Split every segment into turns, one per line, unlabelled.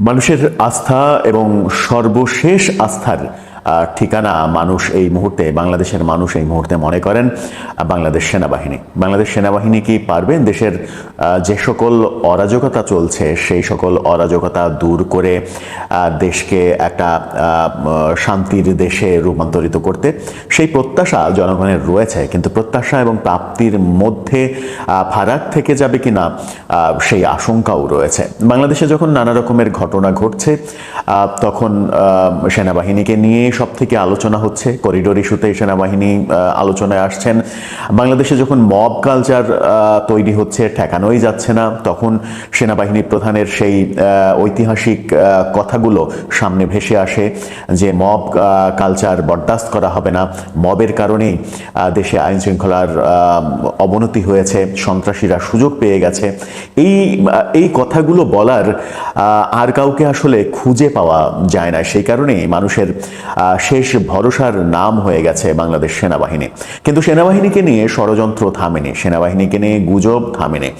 মানুষের আস্থা এবং সর্বশেষ আস্থার ঠিকানা মানুষ এই মুহূর্তে, বাংলাদেশের মানুষ এই মুহূর্তে মনে করেন বাংলাদেশ সেনাবাহিনী। বাংলাদেশ সেনাবাহিনী কি পারবেন দেশের যে সকল অরাজকতা চলছে সেই সকল অরাজকতা দূর করে দেশকে একটা শান্তির দেশে রূপান্তরিত করতে? সেই প্রত্যাশা জনগণের রয়েছে, কিন্তু প্রত্যাশা এবং প্রাপ্তির মধ্যে ফারাক থেকে যাবে কিনা সেই আশঙ্কাও রয়েছে। বাংলাদেশে যখন নানা রকমের ঘটনা ঘটছে তখন সেনাবাহিনীকে নিয়ে সব থেকে আলোচনা হচ্ছে। করিডোর ইস্যুতে সেনাবাহিনী আলোচনায় আসছেন। বাংলাদেশে যখন মব কালচার তৈরি হচ্ছে, ঠেকানোই যাচ্ছে না, তখন সেনাবাহিনী প্রধানের সেই ঐতিহাসিক কথাগুলো সামনে ভেসে আসে যে মব কালচার বরদাস্ত করা হবে না, মবের কারণেই দেশে আইন শৃঙ্খলার অবনতি হয়েছে, সন্ত্রাসীরা সুযোগ পেয়ে গেছে। এই কথাগুলো বলার আর কাউকে আসলে খুঁজে পাওয়া যায় না। সেই কারণেই মানুষের শেষ ভরসার নাম হয়ে গেছে বাংলাদেশ সেনাবাহিনী। কিন্তু সেনাবাহিনীকে নিয়ে ষড়যন্ত্র থামেনি, সেনাবাহিনীকে নিয়ে গুজব থামেনি।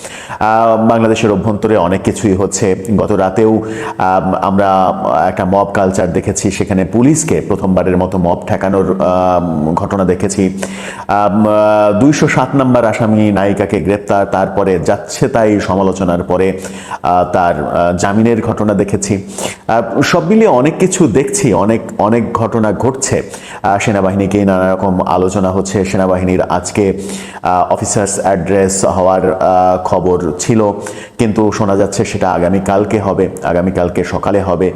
বাংলাদেশের অভ্যন্তরে অনেক কিছুই হচ্ছে। গত রাতেও আমরা একটা মব কালচার দেখেছি, সেখানে পুলিশকে প্রথমবারের মতো মব ঠেকানোর ঘটনা দেখেছি। 207 নম্বর আসামি নায়িকাকে গ্রেপ্তার, তারপরে যাচ্ছে তাই সমালোচনার পরে তার জামিনের ঘটনা দেখেছি। সব মিলিয়ে অনেক কিছু দেখছি, অনেক ঘটনা ঘটছে। সেনাবাহিনীকে নানা রকম আলোচনা হচ্ছে। সেনাবাহিনীর আজকে অফিসার্স অ্যাড্রেস হওয়ার খবর ছিল, কিন্তু শোনা যাচ্ছে সেটা আগামীকালকে হবে, আগামীকালকে সকালে হবে।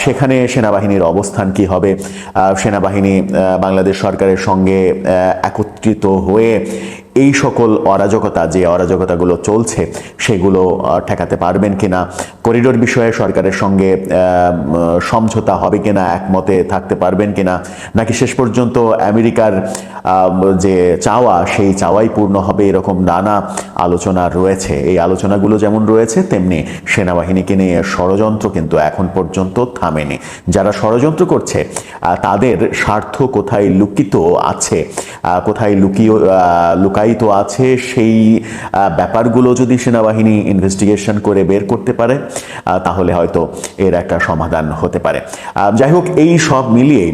সেখানে সেনাবাহিনীর অবস্থান কি হবে? সেনাবাহিনী বাংলাদেশ সরকারের সঙ্গে একত্রিত হয়ে এই সকল অরাজকতা, যে অরাজকতাগুলো চলছে সেগুলো ঠেকাতে পারবেন কিনা? করিডোর বিষয়ে সরকারের সঙ্গে সমঝোতা হবে কিনা, একমতে থাকতে পারবেন কিনা, নাকি শেষ পর্যন্ত আমেরিকার যে চাওয়া সেই চাওয়াই পূর্ণ হবে? এরকম নানা আলোচনা রয়েছে। এই আলোচনাগুলো যেমন রয়েছে, তেমনি সেনাবাহিনীকে নিয়ে ষড়যন্ত্র কিন্তু এখন পর্যন্ত থামেনি। যারা ষড়যন্ত্র করছে তাদের স্বার্থ কোথায় লুকিত আছে, কোথায় লুকায়িত আছে, সেই ব্যাপারগুলো যদি সেনাবাহিনী ইনভেস্টিগেশন করে বের করতে পারে তাহলে হয়তো এর একটা সমাধান হতে পারে। যাই হোক, এই সব মিলিয়ে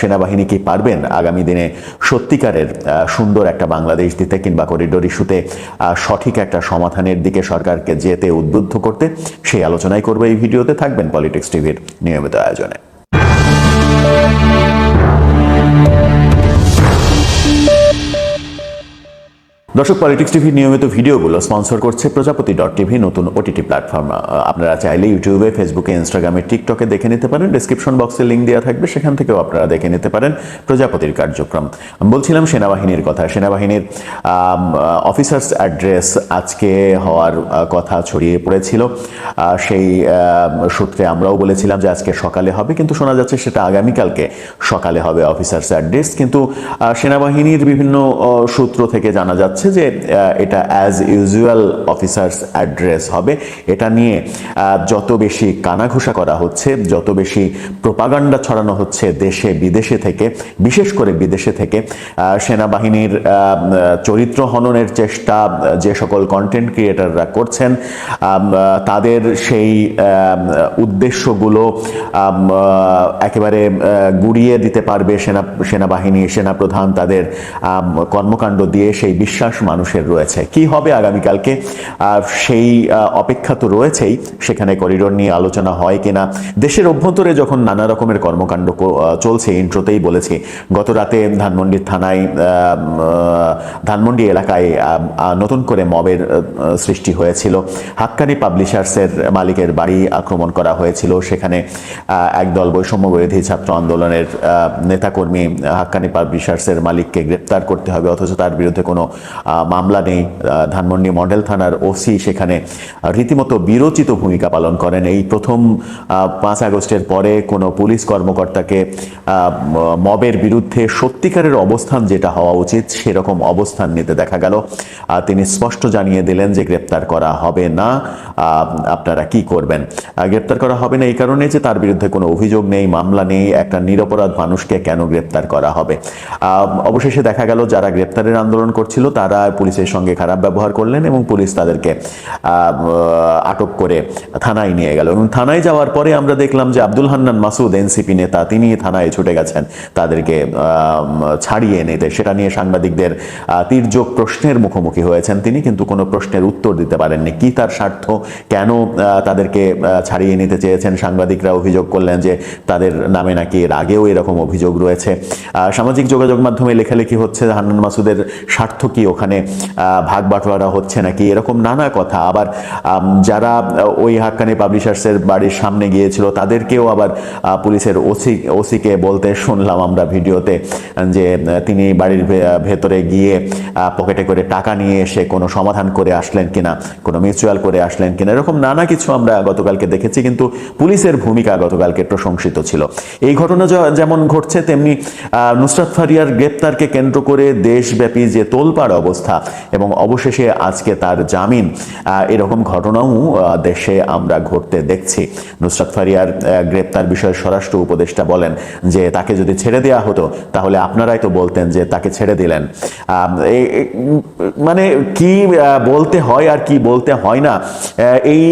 সেনাবাহিনী কি পারবেন আগামী দিনে সত্যিকারের সুন্দর একটা বাংলাদেশ দিতে, কিংবা করিডোর ইস্যুতে সঠিক একটা সমাধানের দিকে সরকারকে যেতে উদ্বুদ্ধ করতে? সেই আলোচনাই করবে এই ভিডিওতে। থাকবেন পলিটিক্স টিভির নিয়মিত আয়োজনে। দর্শক, পলিটিক্স টিভির নিয়মিত ভিডিওগুলো স্পন্সর করছে প্রজাপতি.টিভি, নতুন ওটিটি প্ল্যাটফর্ম। আপনারা চাইলে ইউটিউবে, ফেসবুকে, ইনস্টাগ্রামে, টিকটকে দেখে নিতে পারেন। ডেসক্রিপশন বক্সে লিঙ্ক দেওয়া থাকবে, সেখান থেকেও আপনারা দেখে নিতে পারেন প্রজাপতির কার্যক্রম। বলছিলাম সেনাবাহিনীর কথা। সেনাবাহিনীর অফিসার্স অ্যাড্রেস আজকে হওয়ার কথা ছড়িয়ে পড়েছিল। সেই সূত্রে আমরাও বলেছিলাম যে আজকে সকালে হবে, কিন্তু শোনা যাচ্ছে সেটা আগামীকালকে সকালে হবে অফিসার্স অ্যাড্রেস। কিন্তু সেনাবাহিনীর বিভিন্ন সূত্র থেকে জানা যাচ্ছে যে এটা অ্যাজ ইউজুয়াল অফিসার্স অ্যাড্রেস হবে। এটা নিয়ে যত বেশি কানাঘুষা করা হচ্ছে, যত বেশি প্রোপাগান্ডা ছড়ানো হচ্ছে দেশে বিদেশে থেকে, বিশেষ করে বিদেশে থেকে, সেনাবাহিনীর চরিত্র হননের চেষ্টা যে সকল কন্টেন্ট ক্রিয়েটাররা করছেন তাদের সেই উদ্দেশ্যগুলো একেবারে গুড়িয়ে দিতে পারবে সেনাবাহিনী, সেনাপ্রধান তাদের কর্মকাণ্ড দিয়ে, সেই বিশ্বাস মানুষের রয়েছে। কি হবে আগামীকালকে সেই অপেক্ষা তো রয়েছেই। সেখানে করিডোর নিয়ে আলোচনা হয় কিনা, দেশের অভ্যন্তরে যখন নানা রকমের কর্মকাণ্ড চলছে, ইন্ট্রোতেই বলেছি গত রাতে ধানমন্ডির থানায়, ধানমন্ডি এলাকায় নতুন করে মবের সৃষ্টি হয়েছিল। হাক্কানি পাবলিশার্সের মালিকের বাড়ি আক্রমণ করা হয়েছিল। সেখানে একদল বৈষম্য বিরোধী ছাত্র আন্দোলনের নেতাকর্মী হাক্কানি পাবলিশার্সের মালিককে গ্রেপ্তার করতে হবে, অথচ তার বিরুদ্ধে কোনো মামলা নেই। ধানমন্ডি মডেল থানার ওসি সেখানে রীতিমতো বিরোচিত ভূমিকা পালন করেন। এই প্রথম 5 আগস্টের পরে কোনো পুলিশ কর্মকর্তাকে মবের বিরুদ্ধে সত্যিকারের অবস্থান যেটা হওয়া উচিত সেরকম অবস্থান নিতে দেখা গেল। তিনি স্পষ্ট জানিয়ে দিলেন যে গ্রেপ্তার করা হবে না, আপনারা কি করবেন? গ্রেপ্তার করা হবে না এই কারণে যে তার বিরুদ্ধে কোনো অভিযোগ নেই, মামলা নেই। একটা নিরপরাধ মানুষকে কেন গ্রেপ্তার করা হবে? অবশেষে দেখা গেল যারা গ্রেপ্তারের আন্দোলন করছিল তার তারা পুলিশের সঙ্গে খারাপ ব্যবহার করলেন এবং পুলিশ তাদেরকে আটক করে থানায় নিয়ে গেল। এবং থানায় যাওয়ার পরে আমরা দেখলাম যে আব্দুল হান্নান মাসুদ এনসিপি নেতা, তিনি থানায় ছুটে গেছেন তাদেরকে ছাড়িয়ে নিতে। সেটা নিয়ে সাংবাদিকদের তীর্যক প্রশ্নের মুখোমুখি হয়েছেন তিনি, কিন্তু কোনো প্রশ্নের উত্তর দিতে পারেননি। কি তার স্বার্থ, কেন তাদেরকে ছাড়িয়ে নিতে চেয়েছেন? সাংবাদিকরা অভিযোগ করলেন যে তাদের নামে নাকি এর আগেও এরকম অভিযোগ রয়েছে। সামাজিক যোগাযোগ মাধ্যমে লেখালেখি হচ্ছে হান্নান মাসুদের স্বার্থ কি, ওখানে ভাগ বাটোয়ারা হচ্ছে নাকি, এরকম নানা কথা। আবার যারা ওই হাক্কানি পাবলিশার্সের বাড়ির সামনে গিয়েছিল তাদেরকেও আবার পুলিশের ওসিকে বলতে শুনলাম আমরা ভিডিওতে যে তিনি বাড়ির ভেতরে গিয়ে পকেটে করে টাকা নিয়ে এসে কোনো সমাধান করে আসলেন কিনা, কোনো মিউচুয়াল করে আসলেন কিনা, এরকম নানা কিছু আমরা গতকালকে দেখেছি। কিন্তু পুলিশের ভূমিকা গতকালকে প্রশংসিত ছিল। এই ঘটনা যেমন ঘটছে, তেমনি নুসরাত ফারিয়ার গ্রেপ্তারকে কেন্দ্র করে দেশব্যাপী যে তোলপাড় অবস্থা এবং অবশেষে আজকে তার জামিন, এরকম ঘটনাও দেশে আমরা ঘটতে দেখছি। নুসরাত ফারিয়ার গ্রেপ্তার বিষয়ে স্বরাষ্ট্র উপদেষ্টা বলেন যে তাকে যদি ছেড়ে দেওয়া হতো তাহলে আপনারাই তো বলতেন যে তাকে ছেড়ে দিলেন। মানে কি বলতে হয় আর কি বলতে হয় না, এই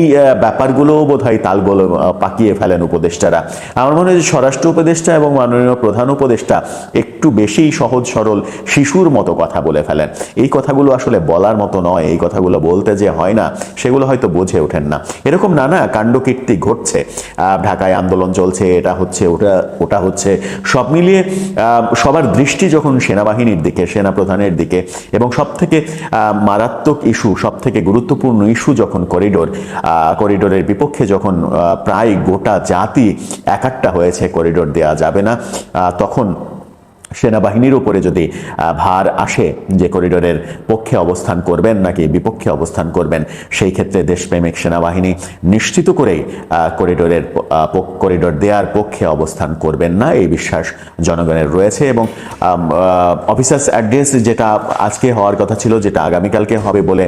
ব্যাপারগুলো বোধহয় তালগুলো পাকিয়ে ফেলেন উপদেষ্টারা। আমার মনে হয় যে স্বরাষ্ট্র উপদেষ্টা এবং মাননীয় প্রধান উপদেষ্টা একটু বেশি সহজ সরল শিশুর মতো কথা বলে ফেলেন। এই কথাগুলো আসলে বলার মতো নয়, এই কথাগুলো বলতে যে হয় না সেগুলো হয়তো বুঝে ওঠেন না। এরকম নানা কাণ্ডকীর্তি ঘটছে, ঢাকায় আন্দোলন চলছে, এটা হচ্ছে ওটা হচ্ছে, সব মিলিয়ে সবার দৃষ্টি যখন সেনাবাহিনীর দিকে, সেনাপ্রধানের দিকে, এবং সব থেকে মারাত্মক ইস্যু, সব থেকে গুরুত্বপূর্ণ ইস্যু যখন করিডোরের বিপক্ষে যখন প্রায় গোটা জাতি একাট্টা হয়েছে, করিডোর দেওয়া যাবে না, তখন সেনাবাহিনীর উপরে যদি ভার আসে যে করিডোরের পক্ষে অবস্থান করবেন নাকি বিপক্ষে অবস্থান করবেন, সেই ক্ষেত্রে দেশপ্রেমিক সেনাবাহিনী নিশ্চিত করেই করিডোর দেওয়ার পক্ষে অবস্থান করবেন না, এই বিশ্বাস জনগণের রয়েছে। এবং অফিসার্স অ্যাড্রেস যেটা আজকে হওয়ার কথা ছিল, যেটা আগামীকালকে হবে বলে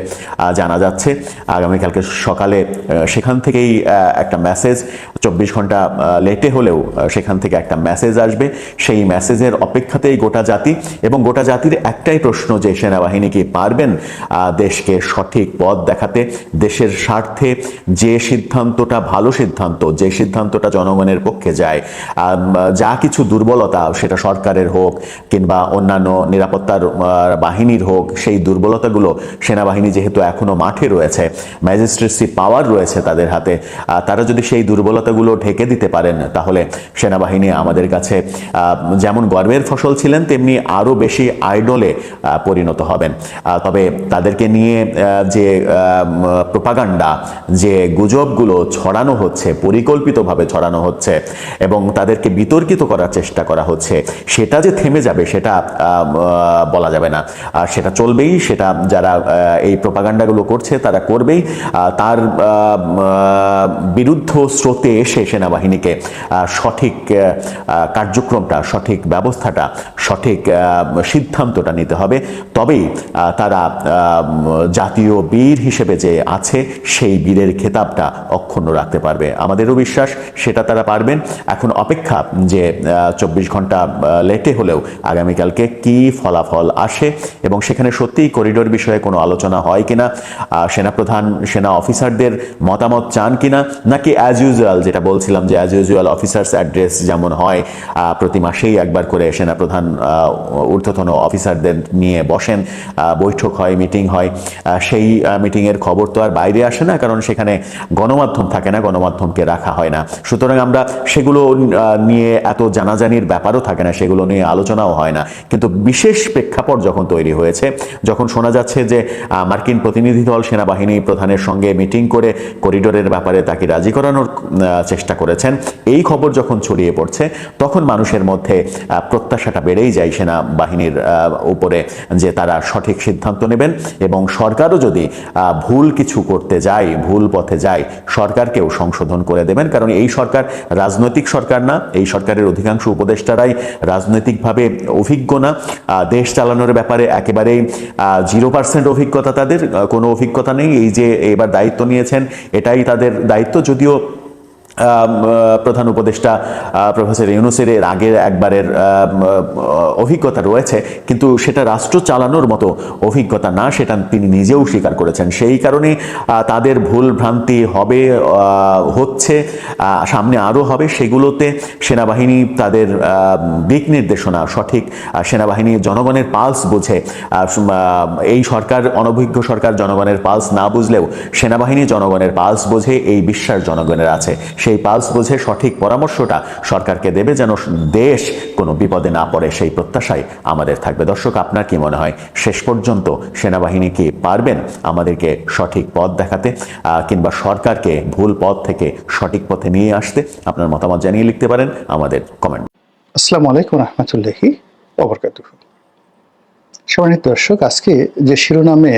জানা যাচ্ছে, আগামীকালকে সকালে সেখান থেকেই একটা মেসেজ, 24 ঘন্টা লেটে হলেও সেখান থেকে একটা মেসেজ আসবে। সেই মেসেজের অপেক্ষাতেই গোটা জাতি, এবং গোটা জাতির একটাই প্রশ্ন যে সেনাবাহিনী কি পারবেন দেশকে সঠিক পথ দেখাতে, দেশের স্বার্থে যে সিদ্ধান্তটা ভালো সিদ্ধান্ত, যে সিদ্ধান্তটা জনগণের পক্ষে যায়, যা কিছু দুর্বলতা সেটা সরকারের হোক কিংবা অন্যান্য নিরাপত্তার বাহিনীর হোক, সেই দুর্বলতাগুলো সেনাবাহিনী যেহেতু এখনো মাঠে রয়েছে, ম্যাজিস্ট্রেসি পাওয়ার রয়েছে তাদের হাতে, তারা যদি সেই দুর্বলতাগুলো ঢেকে দিতে পারেন তাহলে সেনাবাহিনী আমাদের কাছে যেমন গর্বের ফসল ছিলেন তেমনি আরো বেশি আইডলে পরিণত হবেন। তবে তাদেরকে নিয়ে যে প্রোপাগান্ডা, যে গুজবগুলো ছড়ানো হচ্ছে, পরিকল্পিতভাবে ছড়ানো হচ্ছে এবং তাদেরকে বিতর্কিত করার চেষ্টা করা হচ্ছে, সেটা যে থেমে যাবে সেটা বলা যাবে না। আর সেটা চলবেই, সেটা যারা এই প্রোপাগান্ডাগুলো করছে তারা করবেই। তার বিরুদ্ধ স্রোতে এসে সেনাবাহিনীকে সঠিক কার্যক্রমটা, সঠিক ব্যবস্থাটা, সঠিক সিদ্ধান্তটা নিতে হবে। তবেই তারা জাতীয় বীর হিসেবে যে আছে সেই বীরের খেতাবটা অক্ষুণ্ণ রাখতে পারবে। আমাদেরও বিশ্বাস সেটা তারা পারবেন। এখন অপেক্ষা যে 24 ঘন্টা লেটে হলেও আগামীকালকে কি ফলাফল আসে এবং সেখানে সত্যিই করিডোর বিষয়ে কোনো আলোচনা হয় কিনা, সেনাপ্রধান সেনা অফিসারদের মতামত চান কিনা, নাকি অ্যাজ ইউজুয়াল, যেটা বলছিলাম যে অ্যাজ ইউজুয়াল অফিসার্স অ্যাড্রেস যেমন হয় প্রতি মাসেই একবার করে সেনাপ্রধান ঊর্ধ্বতন অফিসারদের নিয়ে বসেন, বৈঠক হয়, মিটিং হয়, সেই মিটিংয়ের খবর তো আর বাইরে আসে না, কারণ সেখানে গণমাধ্যম থাকে না, গণমাধ্যমকে রাখা হয় না। সুতরাং আমরা সেগুলো নিয়ে এত জানাজানির ব্যাপারও থাকে না, সেগুলো নিয়ে আলোচনাও হয় না। কিন্তু বিশেষ প্রেক্ষাপট যখন তৈরি হয়েছে, যখন শোনা যাচ্ছে যে মার্কিন প্রতিনিধি দল সেনাবাহিনী প্রধানের সঙ্গে মিটিং করে করিডোরের ব্যাপারে তাকে রাজি করানোর চেষ্টা করেছেন, এই খবর যখন ছড়িয়ে পড়ছে তখন মানুষের মধ্যে প্রত্যাশাটা বেড়েই যায় সেনাবাহিনীর উপরে যে তারা সঠিক সিদ্ধান্ত নেবেন এবং সরকারও যদি ভুল কিছু করতে যায়, ভুল পথে যায়, সরকারকেও সংশোধন করে দেবেন। কারণ এই সরকার রাজনৈতিক সরকার না, এই সরকারের অধিকাংশ উপদেষ্টারাই রাজনৈতিকভাবে অভিজ্ঞ না, দেশ চালানোর ব্যাপারে একেবারেই 0% অভিজ্ঞতা, তাদের কোনো অভিজ্ঞতা নেই। এই যে এবার দায়িত্ব নিয়েছেন এটাই তাদের দায়িত্ব, যদিও প্রধান উপদেষ্টা প্রফেসর ইউনূসের এর আগের একবারের অভিজ্ঞতা রয়েছে, কিন্তু সেটা রাষ্ট্র চালানোর মতো অভিজ্ঞতা না, সেটা তিনি নিজেও স্বীকার করেছেন। সেই কারণে তাদের ভুল ভ্রান্তি হবে, হচ্ছে, সামনে আরও হবে। সেগুলোতে সেনাবাহিনী তাদের দিক নির্দেশনা সঠিক, সেনাবাহিনী জনগণের পালস বুঝে, এই সরকার অনভিজ্ঞ সরকার জনগণের পালস না বুঝলেও সেনাবাহিনী জনগণের পালস বোঝে, এই বিশ্বাস জনগণের আছে। সেই পালস বুঝে সঠিক পরামর্শটা সরকারকে দেবে যেন দেশ কোনো বিপদে না পড়ে, সেই প্রত্যাশাই আমাদের থাকবে। দর্শক, আপনার কি মনে হয় শেষ পর্যন্ত সেনাবাহিনী কি পারবেন আমাদেরকে সঠিক পথ দেখাতে, কিংবা সরকারকে ভুল পথ থেকে সঠিক পথে নিয়ে আসতে? আপনার মতামত জানিয়ে লিখতে পারেন আমাদের কমেন্ট।
আসসালামু আলাইকুম রহমতুল্লাহি ওয়া বারাকাতুহু। সম্মানিত দর্শক, আজকে যে শিরোনামে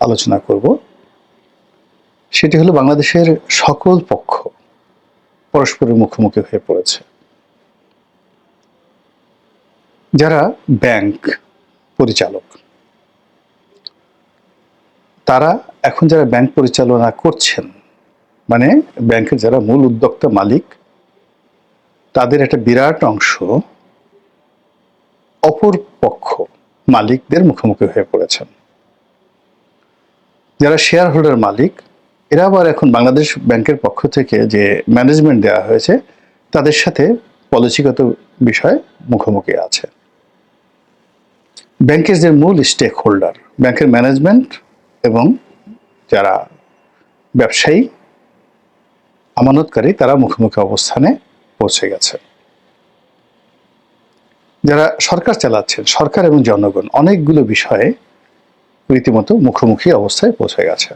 আলোচনা করব সেটি হলো বাংলাদেশের সকল পক্ষ পরস্পরের মুখোমুখি হয়ে পড়েছে। যারা ব্যাংক পরিচালক, তারা এখন যারা ব্যাংক পরিচালনা করছেন, মানে ব্যাংকের যারা মূল উদ্যোক্তা মালিক, তাদের একটা বিরাট অংশ অপর পক্ষ মালিকদের মুখোমুখি হয়ে পড়েছেন। যারা শেয়ার হোল্ডার মালিক, এরা আবার এখন বাংলাদেশ ব্যাংকের পক্ষ থেকে যে ম্যানেজমেন্ট দেওয়া হয়েছে তাদের সাথে পলিসিগত বিষয়ে মুখোমুখি আছে। ব্যাংকের যে মূল স্টেক হোল্ডার, ব্যাংকের ম্যানেজমেন্ট এবং যারা ব্যবসায়ী আমানতকারী, তারা মুখোমুখি অবস্থানে পৌঁছে গেছে। যারা সরকার চালাচ্ছেন, সরকার এবং জনগণ, অনেকগুলো বিষয়ে রীতিমতো মুখোমুখি অবস্থায় পৌঁছে গেছে।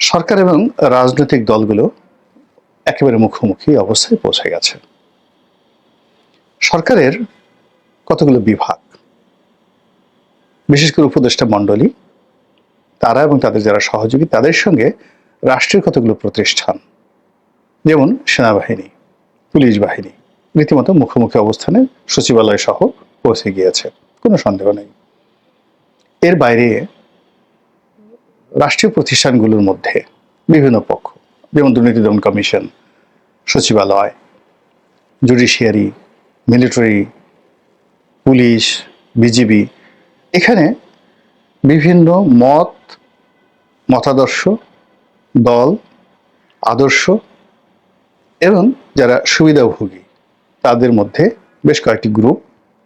সরকার এবং রাজনৈতিক দলগুলো একেবারে মুখোমুখি অবস্থায় পৌঁছে গেছে। সরকারের কতগুলো বিভাগ, বিশেষ করে উপদেষ্টা মণ্ডলী, তারা এবং তাদের যারা সহযোগী, তাদের সঙ্গে রাষ্ট্রের কতগুলো প্রতিষ্ঠান, যেমন সেনাবাহিনী, পুলিশ বাহিনী, রীতিমতো মুখোমুখি অবস্থানে সচিবালয় সহ পৌঁছে গিয়েছে, কোনো সন্দেহ নেই। এর বাইরে রাষ্ট্রীয় প্রতিষ্ঠানগুলোর মধ্যে বিভিন্ন পক্ষ, যেমন দুর্নীতি দমন কমিশন, সচিবালয়, জুডিশিয়ারি, মিলিটারি, পুলিশ, বিজিবি, এখানে বিভিন্ন মতাদর্শ, দল, আদর্শ এবং যারা সুবিধাভোগী, তাদের মধ্যে বেশ কয়েকটি গ্রুপ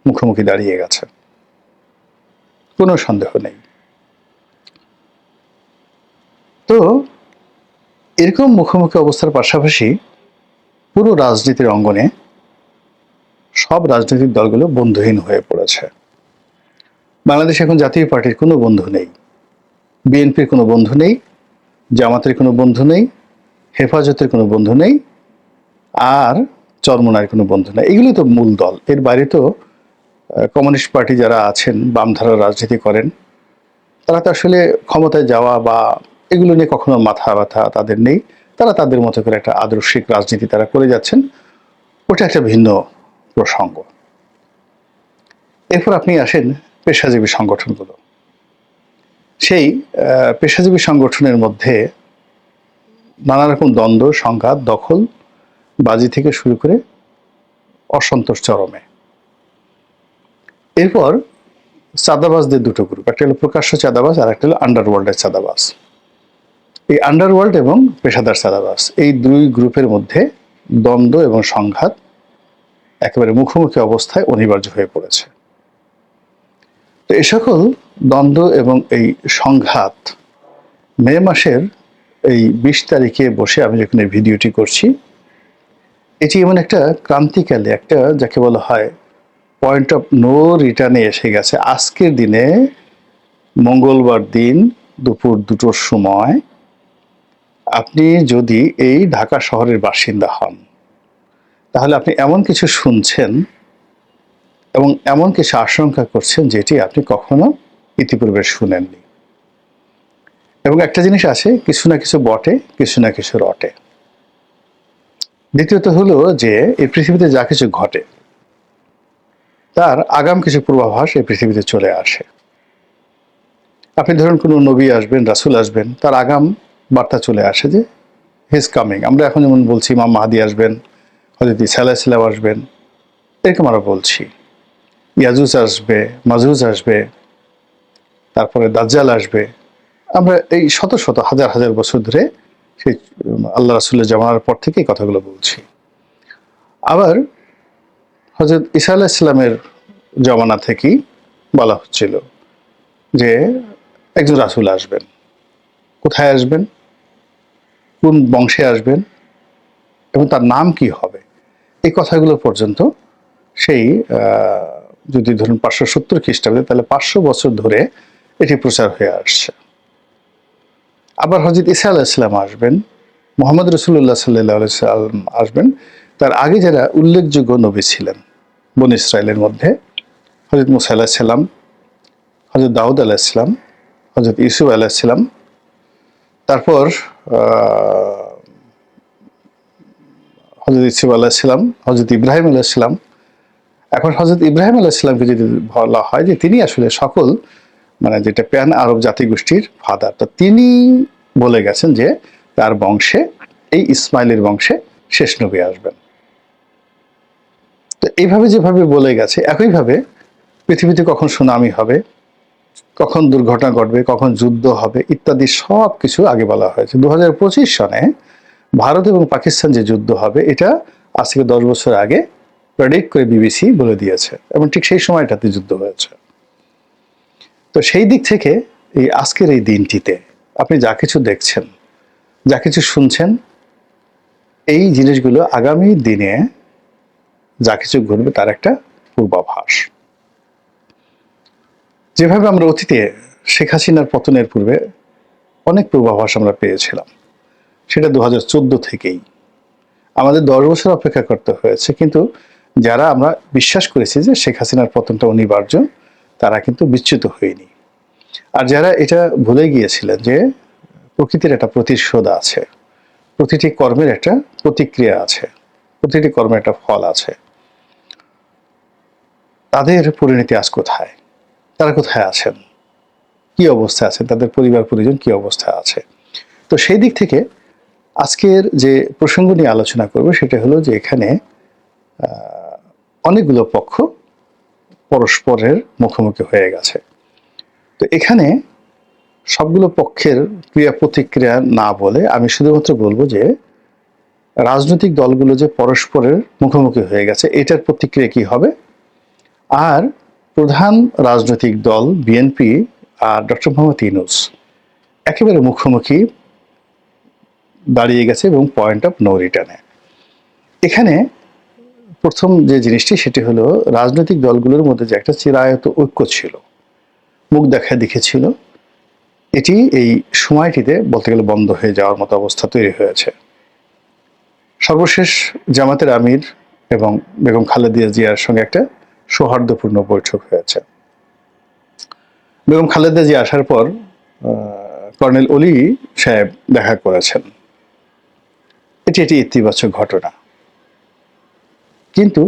মুখোমুখি দাঁড়িয়ে গেছে, কোনো সন্দেহ নেই। তো এরকম মুখোমুখি অবস্থার পাশাপাশি পুরো রাজনীতির অঙ্গনে সব রাজনৈতিক দলগুলো বন্ধুহীন হয়ে পড়েছে। বাংলাদেশে এখন জাতীয় পার্টির কোনো বন্ধু নেই, বিএনপির কোনো বন্ধু নেই, জামাতের কোনো বন্ধু নেই, হেফাজতের কোনো বন্ধু নেই, আর চরমোনার কোনো বন্ধু নেই। এগুলো তো মূল দল। এর বাইরে তো কমিউনিস্ট পার্টি যারা আছেন, বামধারার রাজনীতি করেন, তারা তো আসলে ক্ষমতায় যাওয়া বা এগুলো নিয়ে কখনো মাথা ব্যথা তাদের নেই। তারা তাদের মতো করে একটা আদর্শিক রাজনীতি তারা করে যাচ্ছেন, ওটা একটা ভিন্ন প্রসঙ্গ। এরপর আপনি আসেন পেশাজীবী সংগঠনগুলো। সেই পেশাজীবী সংগঠনের মধ্যে নানা রকম দ্বন্দ্ব, সংঘাত, দখল বাজি থেকে শুরু করে অসন্তোষ চরমে। এরপর চাঁদাবাজদের দুটো গ্রুপ, একটা হলো প্রকাশ্য চাঁদাবাজ আর একটা হলো আন্ডারওয়ার্ল্ডের চাঁদাবাজ। এই আন্ডারওয়ার্ল্ড এবং পেশাদার চাঁদাবাজ, এই দুই গ্রুপের মধ্যে দ্বন্দ্ব এবং সংঘাত একেবারে মুখোমুখি অবস্থায় অনিবার্য হয়ে পড়েছে। তো এই সকল দ্বন্দ্ব এবং এই সংঘাত মে মাসের এই 20 তারিখে বসে আমি যখন এই ভিডিওটি করছি, এটি এমন একটা ক্রান্তিকালে, একটা যাকে বলা হয় পয়েন্ট অফ নো রিটার্নে এসে গেছে। আজকের দিনে, মঙ্গলবার দিন দুপুর 2টোর সময়, আপনি যদি এই ঢাকা শহরের বাসিন্দা হন, তাহলে আপনি এমন কিছু শুনছেন এবং এমন কিছু আশঙ্কা করছেন যেটি আপনি কখনো ইতিপূর্বে শুনেননি। এবং একটা জিনিস আছে, কিছু না কিছু বটে, কিছু না কিছু রটে। দ্বিতীয়ত হলো যে এই পৃথিবীতে যা কিছু ঘটে তার আগাম কিছু পূর্বাভাস এই পৃথিবীতে চলে আসে। আপনি ধরুন কোনো নবী আসবেন, রাসূল আসবেন, তার আগাম বার্তা চলে আসে যে হিজ কামিং। আমরা এখন যেমন বলছি ইমাম মাহদি আসবেন, হযরত ঈসা আলাইহিস সালাম আসবেন, এরকম আমরা বলছি। ইয়াজুজ আসবে, মাজুজ আসবে, তারপরে দাজ্জাল আসবে। আমরা এই শত শত হাজার হাজার বছর ধরে সেই আল্লাহ রাসূলের জামানার পর থেকে এই কথাগুলো বলছি। আবার হযরত ঈসা আলাইহিস সালামের জামানা থেকেই বলা হচ্ছিল যে একজন রাসূল আসবেন। কোথায় আসবেন, কোন বংশে আসবেন এবং তার নাম কি হবে, এই কথাগুলো পর্যন্ত সেই যদি ধরুন 570 খ্রিস্টাব্দে, তাহলে 500 বছর ধরে এটি প্রচার হয়ে আসছে। আবার হযরত ঈসা আলাইহিস সালাম আসবেন, মুহাম্মদ রাসূলুল্লাহ সাল্লাল্লাহু আলাইহি সাল্লাম আসবেন। তার আগে যারা উল্লেখযোগ্য নবী ছিলেন বনী ইসরাইলের মধ্যে, হযরত মূসা আলাইহিস সালাম, হযরত দাউদ আলাইহিস সালাম, হযরত ইউসুফ আলাইহিস সালাম, তারপর হযরত ইউসুফ আলাইহিস সালাম, হযরত ইব্রাহিম আলাইহিস সালাম। এখন হযরত ইব্রাহিম আলাইহিস সালামকে যদি বলা হয় যে তিনি আসলে সকল মানে যেটা প্যান আরব জাতিগোষ্ঠীর ফাদার, তো তিনি বলে গেছেন যে তার বংশে, এই ইসমাইলের বংশে শেষ নবী আসবেন। তো এইভাবে যেভাবে বলে গেছে, একইভাবে পৃথিবীতে কখন সুনামি হবে, কখন দুর্ঘটনা ঘটবে, কখন যুদ্ধ হবে ইত্যাদি সব কিছু আগে বলা হয়েছে। 2025 সনে ভারত এবং পাকিস্তান যে যুদ্ধ হবে, এটা আজ থেকে 10 বছর আগে প্রেডিক্ট করে বিবিসি বলে দিয়েছে এবং ঠিক সেই সময়টাতে যুদ্ধ হয়েছে। তো সেই দিক থেকে এই আজকের এই দিনটিতে আপনি যা কিছু দেখছেন, যা কিছু শুনছেন, এই জিনিসগুলো আগামী দিনে যা কিছু ঘটবে তার একটা পূর্বাভাস। যেভাবে আমরা অতীতে শেখ হাসিনার পতনের পূর্বে অনেক পূর্বাভাস আমরা পেয়েছিলাম, সেটা 2014 থেকেই আমাদের 10 বছর অপেক্ষা করতে হয়েছে, কিন্তু যারা আমরা বিশ্বাস করেছি যে শেখ হাসিনার পতনটা অনিবার্য, তারা কিন্তু বিচ্যুত হয়নি। আর যারা এটা ভুলে গিয়েছিলেন যে প্রকৃতির একটা প্রতিশোধ আছে, প্রতিটি কর্মের একটা প্রতিক্রিয়া আছে, প্রতিটি কর্মের একটা ফল আছে, তাদের পরিণতি আজ কোথায়, তারা কোথায় আছেন, কি অবস্থায় আছেন, তাদের পরিবার পরিজন কি অবস্থায় আছে। তো সেই দিক থেকে আজকের যে প্রসঙ্গ নিয়ে আলোচনা করব সেটা হলো যে এখানে অনেকগুলো পক্ষ পরস্পরের মুখোমুখি হয়ে গেছে। তো এখানে সবগুলো পক্ষের ক্রিয়া প্রতিক্রিয়া না বলে আমি শুধুমাত্র বলবো যে রাজনৈতিক দলগুলো যে পরস্পরের মুখোমুখি হয়ে গেছে, এটার প্রতিক্রিয়া কি হবে। আর প্রধান রাজনৈতিক দল বিএনপি আর ডক্টর মোহাম্মদ ইউনূস একেবারে মুখোমুখি দাঁড়িয়ে গেছে এবং পয়েন্ট অফ নো রিটার্নে। এখানে প্রথম যে জিনিসটি সেটি হলো রাজনৈতিক দলগুলোর মধ্যে যে একটা চিরায়ত ঐক্য ছিল, মুখ দেখা দেখেছিল, এটি এই সময়টিতে বলতে গেলে বন্ধ হয়ে যাওয়ার মতো অবস্থা তৈরি হয়েছে। সর্বশেষ জামাতের আমির এবং বেগম খালেদা জিয়ার সঙ্গে একটা সৌহার্দ্যপূর্ণ বৈঠক হয়েছে। বেগম খালেদা জিয়া আসার পর কর্নেল অলি সাহেব দেখা করেছেন, এটি ইতিবাচক ঘটনা। কিন্তু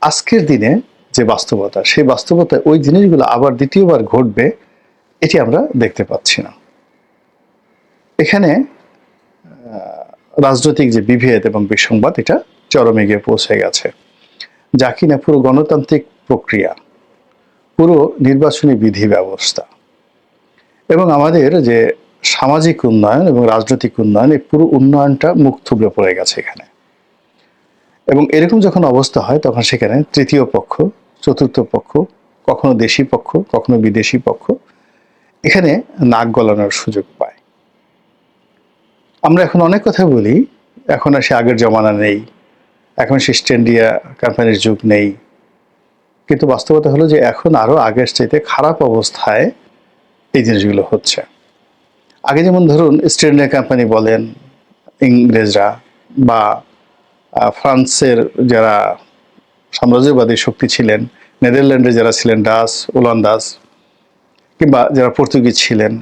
আজকের দিনে যে বাস্তবতা, সেই বাস্তবতায় ওই জিনিসগুলো আবার দ্বিতীয়বার ঘটবে এটি আমরা দেখতে পাচ্ছি না। এখানে রাজনৈতিক যে বিভেদ এবং বিসংবাদ, এটা চরমে গিয়ে পৌঁছে গেছে, যা কিনা পুরো গণতান্ত্রিক প্রক্রিয়া, পুরো নির্বাচনী বিধি ব্যবস্থা এবং আমাদের যে সামাজিক উন্নয়ন এবং রাজনৈতিক উন্নয়ন, এই পুরো উন্নয়নটা মুখ থুবড়ে পড়ে গেছে এখানে। এবং এরকম যখন অবস্থা হয় তখন সেখানে তৃতীয় পক্ষ, চতুর্থ পক্ষ, কখনো দেশি পক্ষ, কখনো বিদেশি পক্ষ এখানে নাক গলানোর সুযোগ পায়। আমরা এখন অনেক কথা বলি, এখন আর সে আগের জমানা নেই, এখন সে ইস্ট ইন্ডিয়া কোম্পানির যুগ নেই, কিন্তু বাস্তবতা হলো যে এখন আরো আগের চাইতে খারাপ অবস্থায় এই জিনিসগুলো হচ্ছে। আগে যেমন ধরুন ইস্ট ইন্ডিয়া কোম্পানি বলেন ইংরেজরা, বা ফ্রান্সের যারা সাম্রাজ্যবাদী শক্তি ছিলেন, নেদারল্যান্ডে যারা ছিলেন ডাচ, ওলন্দাজ, কিংবা যারা পর্তুগিজ ছিলেন,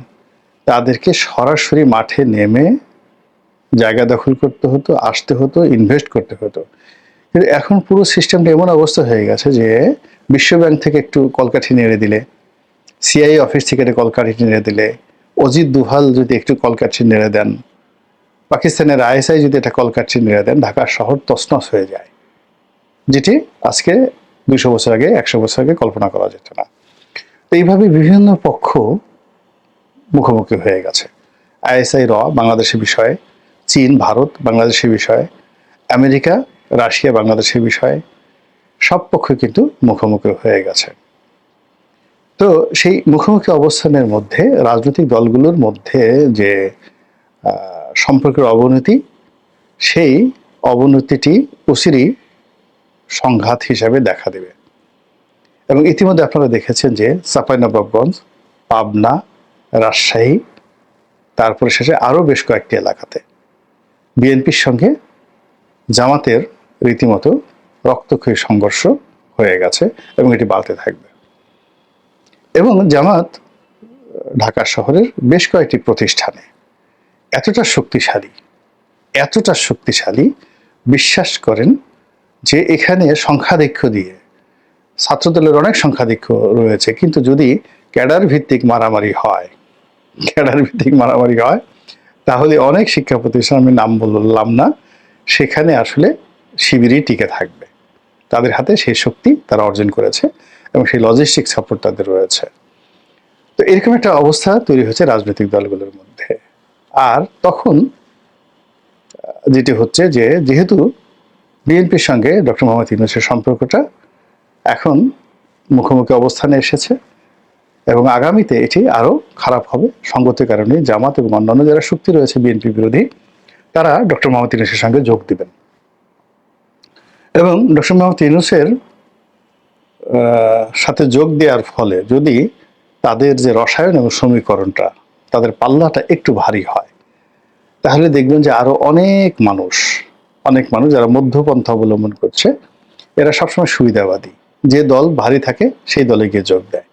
তাদেরকে সরাসরি মাঠে নেমে জায়গা দখল করতে হতো, আসতে হতো, ইনভেস্ট করতে হতো। কিন্তু এখন পুরো সিস্টেমটা এমন অবস্থা হয়ে গেছে যে বিশ্বব্যাংক থেকে একটু কলকাঠি নেড়ে দিলে, সিআই অফিস থেকে একটা কলকাঠি নেড়ে দিলে, অজিত দুভাল যদি একটু কলকাঠি নেড়ে দেন, পাকিস্তানের আইএসআই যদি এটা কলকাঠি নেড়ে দেন, ঢাকা শহর তছনছ হয়ে যায়, যেটি আজকে 200 বছর আগে 100 বছর আগে কল্পনা করা যেত না। তো এইভাবে বিভিন্ন পক্ষ মুখোমুখি হয়ে গেছে। আইএসআই বাংলাদেশের বিষয়ে, চীন ভারত বাংলাদেশের বিষয়ে, আমেরিকা রাশিয়া বাংলাদেশের বিষয়ে, সব পক্ষ কিন্তু মুখোমুখি হয়ে গেছে। তো সেই মুখোমুখি অবস্থানের মধ্যে রাজনৈতিক দলগুলোর মধ্যে যে সম্পর্কের অবনতি, সেই অবনতিটি অচিরেই সংঘাত হিসাবে দেখা দেবে। এবং ইতিমধ্যে আপনারা দেখেছেন যে চাঁপাইনবাবগঞ্জ, পাবনা, রাজশাহী, তারপরে শেষে আরও বেশ কয়েকটি এলাকাতে বিএনপির সঙ্গে জামাতের রীতিমতো রক্তক্ষয়ী সংঘর্ষ হয়ে গেছে এবং এটি বাড়তে থাকবে। এবং জামাত ঢাকা শহরের বেশ কয়েকটি প্রতিষ্ঠানে এতটা শক্তিশালী বিশ্বাস করেন যে এখানে সংখ্যাধিক্য দিয়ে, ছাত্রদলের অনেক সংখ্যাধিক্য রয়েছে, কিন্তু যদি ক্যাডার ভিত্তিক মারামারি হয় তাহলে অনেক শিক্ষা প্রতিষ্ঠান, আমি নাম বললাম না, সেখানে আসলে শিবিরই টিকে থাকবে। তাদের হাতে সেই শক্তি তারা অর্জন করেছে এবং সেই লজিস্টিক সাপোর্ট তাদের রয়েছে। তো এরকম একটা অবস্থা তৈরি হচ্ছে রাজনৈতিক দলগুলোর মধ্যে। আর তখন যেটি হচ্ছে যে, যেহেতু বিএনপির সঙ্গে ডক্টর মোহাম্মদ ইউনূসের সম্পর্কটা এখন মুখোমুখি অবস্থানে এসেছে এবং আগামীতে এটি আরও খারাপ হবে, সঙ্গতির কারণে জামাত এবং অন্যান্য যারা শক্তি রয়েছে বিএনপি বিরোধী, তারা ডক্টর মোহাম্মদ ইউনূসের সঙ্গে যোগ দিবেন। এবং ডক্টর মোহাম্মদ ইউনূসের সাথে যোগ দেওয়ার ফলে যদি তাদের যে রসায়ন এবং সমীকরণটা, তাদের পাল্লাটা একটু ভারী হয়, তাহলে দেখবেন যে আরো অনেক মানুষ যারা মধ্যপন্থা অবলম্বন করছে, এরা সবসময় সুবিধাবাদী, যে দল ভারী থাকে সেই দলে গিয়ে যোগ দেয়।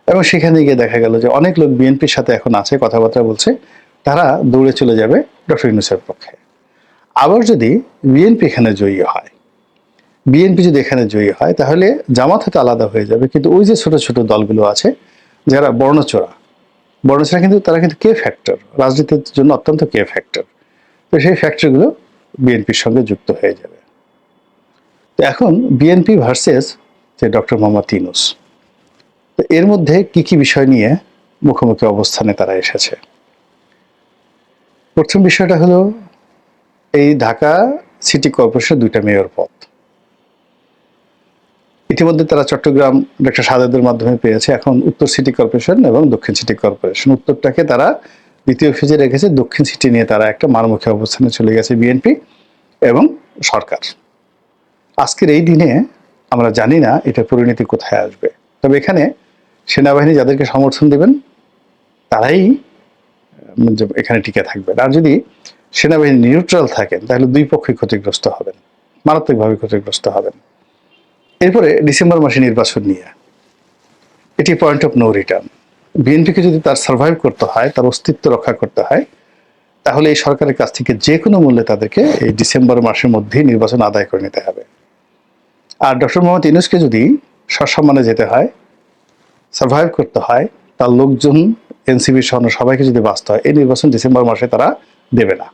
এবং সেখানে গিয়ে দেখা গেল যে অনেক লোক বিএনপির সাথে এখন আছে, কথাবার্তা বলছে, তারা দৌড়ে চলে যাবে ডক্টর ইউনূসের পক্ষে। আবার যদি বিএনপি এখানে জয়ী হয় তাহলে জামাত হয়তো আলাদা হয়ে যাবে, কিন্তু ওই যে ছোট ছোট দলগুলো আছে যারা বর্ণচোরা কিন্তু তারা কিন্তু কে ফ্যাক্টর, রাজনীতির জন্য অত্যন্ত কে ফ্যাক্টর, তো সেই ফ্যাক্টরগুলো বিএনপির সঙ্গে যুক্ত হয়ে যাবে। তো এখন বিএনপি ভার্সেস যে ডক্টর মোহাম্মদ ইউনূস, তো এর মধ্যে কি কি বিষয় নিয়ে মুখোমুখি অবস্থানে তারা এসেছে। প্রথম বিষয়টা হলো এই ঢাকা সিটি কর্পোরেশনের 2টা মেয়র পদ ইতিমধ্যে তারা চট্টগ্রাম ডক্টর সাদেদের মাধ্যমে পেয়েছে। এখন উত্তর সিটি কর্পোরেশন এবং দক্ষিণ সিটি কর্পোরেশন, উত্তরটাকে তারা দ্বিতীয় ফেজে রেখেছে, দক্ষিণ সিটি নিয়ে তারা একটা মারমুখী অবস্থানে চলে গেছে বিএনপি এবং সরকার। আজকের এই দিনে আমরা জানি না এটা পরিণতি কোথায় আসবে, তবে এখানে সেনাবাহিনী যাদেরকে সমর্থন দেবেন তারাই এখানে টিকে থাকবেন। আর যদি সেনাবাহিনী নিউট্রাল থাকেন তাহলে দুই পক্ষই ক্ষতিগ্রস্ত হবেন, মারাত্মকভাবে ক্ষতিগ্রস্ত হবেন। এরপরে ডিসেম্বর মাসে নির্বাচন নিয়ে এটি পয়েন্ট অফ নো রিটার্ন। বিএনপিকে যদি তার সার্ভাইভ করতে হয়, তার অস্তিত্ব রক্ষা করতে হয়, তাহলে এই সরকারের কাছ থেকে যে কোনো মূল্যে তাদেরকে এই ডিসেম্বর মাসের মধ্যেই নির্বাচন আদায় করে নিতে হবে। আর ডক্টর মোহাম্মদ ইউনূসকে যদি সসম্মানে যেতে হয়, সার্ভাইভ করতে হয়, তার লোকজন এনসিপি সহ সবাইকে যদি বাঁচতে হয়, এই নির্বাচন ডিসেম্বর মাসে তারা দেবে না।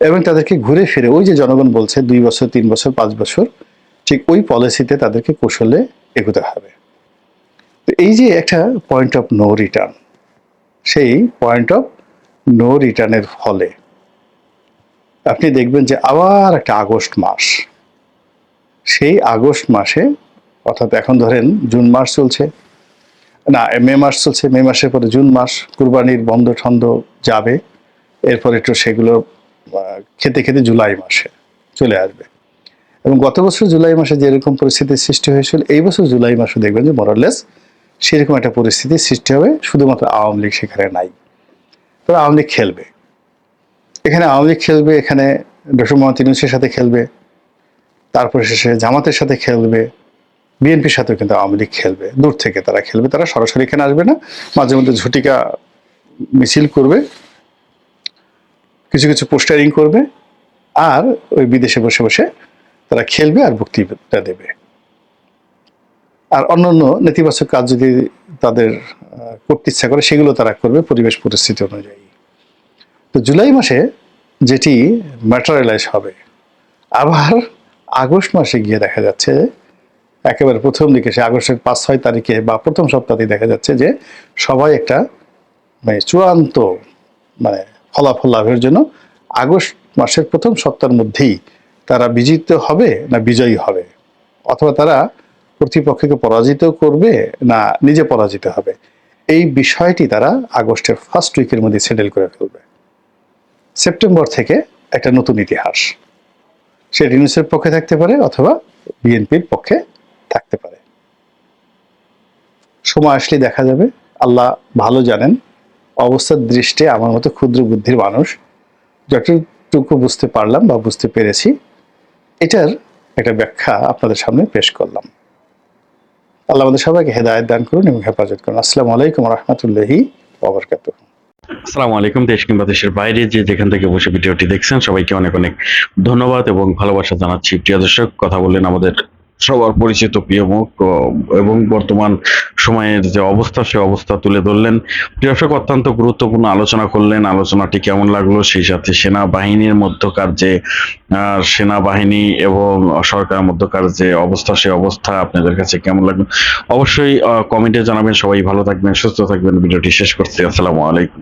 এবং তাদেরকে ঘুরে ফিরে ওই যে জনগণ বলছে 2 বছর 3 বছর 5 বছর, ঠিক ওই পলিসিতে তাদেরকে কৌশলে এগোতে হবে। তো এই যে একটা পয়েন্ট অফ নো রিটার্ন, সেই পয়েন্ট অফ নো রিটার্নের ফলে আপনি দেখবেন যে আবার একটা আগস্ট মাস, সেই আগস্ট মাসে, অর্থাৎ এখন ধরেন জুন মাস চলছে, না মে মাস চলছে, মে মাসের পরে জুন মাস, কুরবানির বন্ধ ঠন্ড যাবে, এরপর একটু সেগুলো খেতে খেতে জুলাই মাসে চলে আসবে। এবং গত বছর জুলাই মাসে যেরকম পরিস্থিতির সৃষ্টি হয়েছিল, এই বছর জুলাই মাসে দেখবেন যে মোরালেস সেরকম একটা পরিস্থিতির সৃষ্টি হবে, শুধুমাত্র আওয়ামী লীগ সেখানে নাই। তবে আওয়ামী লীগ খেলবে, এখানে আওয়ামী লীগ খেলবে, এখানে ডক্টর মোহাম্মদ ইউনূসের সাথে খেলবে, তারপরে শেষে জামাতের সাথে খেলবে, বিএনপির সাথেও কিন্তু আওয়ামী লীগ খেলবে, দূর থেকে তারা খেলবে, তারা সরাসরি এখানে আসবে না, মাঝে মধ্যে ঝুটিকা মিছিল করবে, কিছু কিছু পোস্টারিং করবে, আর ওই বিদেশে বসে বসে তারা খেলবে আর বক্তৃতা দেবে। আর অন্যান্য নেতিবাচক কাজ যদি তাদের করতে ইচ্ছা করে সেগুলো তারা করবে পরিবেশ পরিস্থিতি অনুযায়ী। তো জুলাই মাসে যেটি ম্যাটেরিয়ালাইজ হবে, আবার আগস্ট মাসে গিয়ে দেখা যাচ্ছে যে একেবারে প্রথম দিকে, সে আগস্টের 5-6 তারিখে বা প্রথম সপ্তাহে দেখা যাচ্ছে যে সবাই একটা মানে চূড়ান্ত মানে ফলাফল লাভের জন্য আগস্ট মাসের প্রথম সপ্তাহের মধ্যেই তারা বিজিত হবে না বিজয়ী হবে, অথবা তারা প্রতিপক্ষকে পরাজিত করবে না নিজে পরাজিত হবে, এই বিষয়টি তারা আগস্টের ফার্স্ট উইকের মধ্যে সেটেল করে ফেলবে। সেপ্টেম্বর থেকে একটা নতুন ইতিহাস, সে ইউনূসের পক্ষে থাকতে পারে অথবা বিএনপির পক্ষে থাকতে পারে। সময় আসলে দেখা যাবে, আল্লাহ ভালো জানেন। অবস্থার দৃষ্টে আমার মতো ক্ষুদ্র বুদ্ধির মানুষ যতটুকু বুঝতে পারলাম বা বুঝতে পেরেছি, এটার একটা ব্যাখ্যা আপনাদের সামনে পেশ করলাম। আল্লাহ আমাদের সবাইকে হেদায়েত দান করুন এবং হেফাজত করুন। আসসালামু আলাইকুম ওয়া রাহমাতুল্লাহি ওয়া বারাকাতুহু।
আসসালামু আলাইকুম। দেশ কিংবা দেশের বাইরে যে যেখান থেকে বসে ভিডিওটি দেখছেন সবাইকে অনেক অনেক ধন্যবাদ এবং ভালোবাসা জানাচ্ছি। প্রিয় দর্শক, কথা বললেন আমাদের সবার পরিচিত প্রিয় মুখ এবং বর্তমান সময়ের যে অবস্থা সে অবস্থা তুলে ধরলেন। প্রিয় দর্শক, অত্যন্ত গুরুত্বপূর্ণ আলোচনা করলেন। আলোচনাটি কেমন লাগলো, সেই সাথে সেনাবাহিনীর মধ্যকার যে সেনাবাহিনী এবং সরকারের মধ্যকার যে অবস্থা সে অবস্থা আপনাদের কাছে কেমন লাগলো অবশ্যই কমেন্টে জানাবেন। সবাই ভালো থাকবেন, সুস্থ থাকবেন। ভিডিওটি শেষ করছি। আসসালামু আলাইকুম।